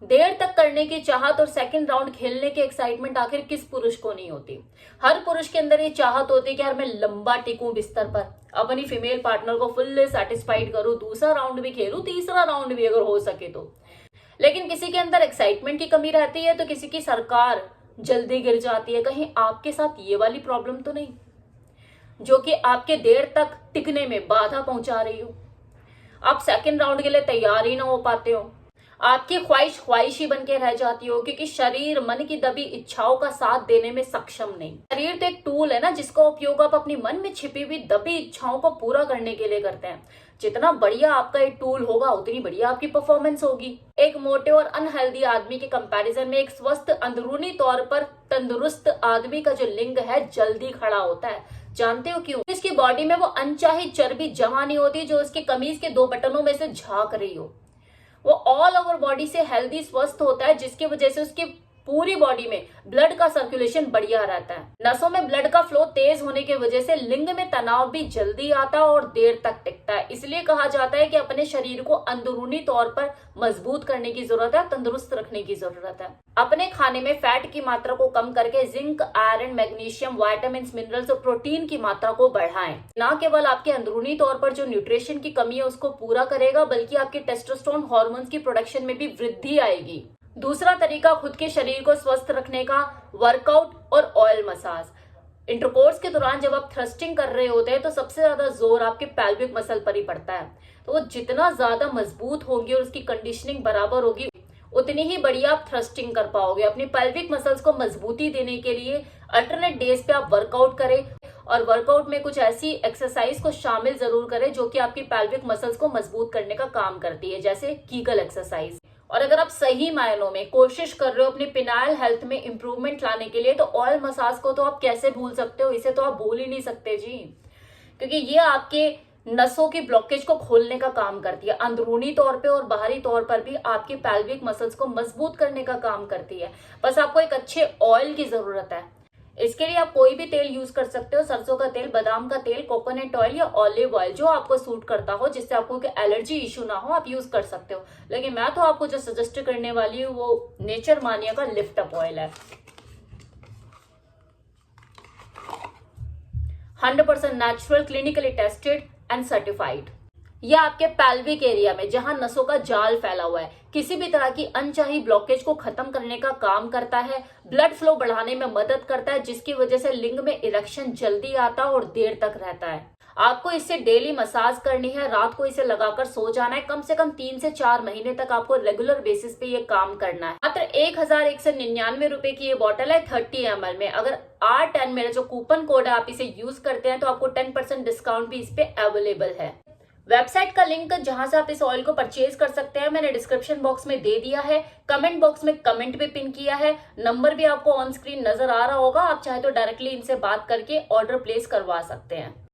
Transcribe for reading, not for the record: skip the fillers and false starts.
देर तक करने की चाहत और सेकंड राउंड खेलने की एक्साइटमेंट आखिर किस पुरुष को नहीं होती। हर पुरुष के अंदर ये चाहत होती है कि यार मैं लंबा टिकूं बिस्तर पर, अपनी फीमेल पार्टनर को फुल्ली सेटिस्फाइड करूं, दूसरा राउंड भी खेलूं, तीसरा राउंड भी अगर हो सके तो। लेकिन किसी के अंदर एक्साइटमेंट की कमी रहती है तो किसी की सरकार जल्दी गिर जाती है। कहीं आपके साथ ये वाली प्रॉब्लम तो नहीं जो कि आपके देर तक टिकने में बाधा पहुंचा रही हो? आप सेकंड राउंड के लिए तैयार ही ना हो पाते हो, आपकी ख्वाहिश ख्वाहिश ही बन के रह जाती हो क्योंकि शरीर मन की दबी इच्छाओं का साथ देने में सक्षम नहीं। शरीर तो एक टूल है ना जिसका उपयोग आप अपनी मन में छिपी हुई दबी इच्छाओं को पूरा करने के लिए करते हैं। जितना बढ़िया आपका एक टूल होगा उतनी बढ़िया आपकी परफॉर्मेंस होगी। एक मोटे और अनहेल्दी आदमी के कंपैरिजन में एक स्वस्थ अंदरूनी तौर पर तंदुरुस्त आदमी का जो लिंग है जल्दी खड़ा होता है। जानते हो क्यों? इसकी बॉडी में वो अनचाही चर्बी जमा नहीं होती जो उसकी कमीज के दो बटनों में से झांक रही हो। वो ऑल ओवर बॉडी से हेल्दी स्वस्थ होता है जिसकी वजह से उसकी पूरी बॉडी में ब्लड का सर्कुलेशन बढ़िया रहता है। नसों में ब्लड का फ्लो तेज होने की वजह से लिंग में तनाव भी जल्दी आता है और देर तक टिकता है। इसलिए कहा जाता है कि अपने शरीर को अंदरूनी तौर पर मजबूत करने की जरूरत है, तंदुरुस्त रखने की जरूरत है। अपने खाने में फैट की मात्रा को कम करके zinc, iron, magnesium, vitamin, minerals और प्रोटीन की मात्रा को बढ़ाएं। न केवल आपके अंदरूनी तौर पर जो न्यूट्रिशन की कमी है उसको पूरा करेगा बल्कि आपके टेस्टोस्टेरोन हार्मोन्स की प्रोडक्शन में भी वृद्धि आएगी। दूसरा तरीका खुद के शरीर को स्वस्थ रखने का, वर्कआउट और ऑयल मसाज। इंटरकोर्स के दौरान जब आप थ्रस्टिंग कर रहे होते हैं तो सबसे ज्यादा जोर आपके पेल्विक मसल पर ही पड़ता है। तो वो जितना ज्यादा मजबूत होंगे और उसकी कंडीशनिंग बराबर होगी उतनी ही बढ़िया आप थ्रस्टिंग कर पाओगे। अपनी पेल्विक मसल्स को मजबूती देने के लिए अल्टरनेट डेज पे आप वर्कआउट करें और वर्कआउट में कुछ ऐसी एक्सरसाइज को शामिल जरूर करें जो कि आपकी पेल्विक मसल्स को मजबूत करने का काम करती है, जैसे कीगल एक्सरसाइज। और अगर आप सही मायनों में कोशिश कर रहे हो अपनी पिनाइल हेल्थ में इंप्रूवमेंट लाने के लिए तो ऑयल मसाज को तो आप कैसे भूल सकते हो, इसे तो आप भूल ही नहीं सकते जी। क्योंकि ये आपके नसों की ब्लॉकेज को खोलने का काम करती है, अंदरूनी तौर पे और बाहरी तौर पर भी आपकी पेल्विक मसल्स को मजबूत करने का काम करती है। बस आपको एक अच्छे ऑयल की जरूरत है। इसके लिए आप कोई भी तेल यूज कर सकते हो, सरसों का तेल, बादाम का तेल, कोकोनट ऑयल या ऑलिव ऑयल, जो आपको सूट करता हो, जिससे आपको एलर्जी इशू ना हो, आप यूज कर सकते हो। लेकिन मैं तो आपको जो सजेस्ट करने वाली हूँ वो नेचर मानिया का लिफ्ट अप ऑयल है। 100% natural, clinically tested and certified. यह आपके पेल्विक एरिया में जहां नसों का जाल फैला हुआ है किसी भी तरह की अनचाही ब्लॉकेज को खत्म करने का काम करता है, ब्लड फ्लो बढ़ाने में मदद करता है जिसकी वजह से लिंग में इरेक्शन जल्दी आता है और देर तक रहता है। आपको इससे डेली मसाज करनी है, रात को इसे लगाकर सो जाना है। कम से कम 3 से 4 महीने तक आपको रेगुलर बेसिस पे ये काम करना है। मात्र 1199 रुपए की ये बॉटल है 30 ml में। अगर R10 मेरा जो कूपन कोड है आप इसे यूज करते हैं तो आपको 10% डिस्काउंट भी इस पे अवेलेबल है। वेबसाइट का लिंक जहां से आप इस ऑयल को परचेज कर सकते हैं मैंने डिस्क्रिप्शन बॉक्स में दे दिया है, कमेंट बॉक्स में कमेंट भी पिन किया है, नंबर भी आपको ऑन स्क्रीन नजर आ रहा होगा। आप चाहे तो डायरेक्टली इनसे बात करके ऑर्डर प्लेस करवा सकते हैं।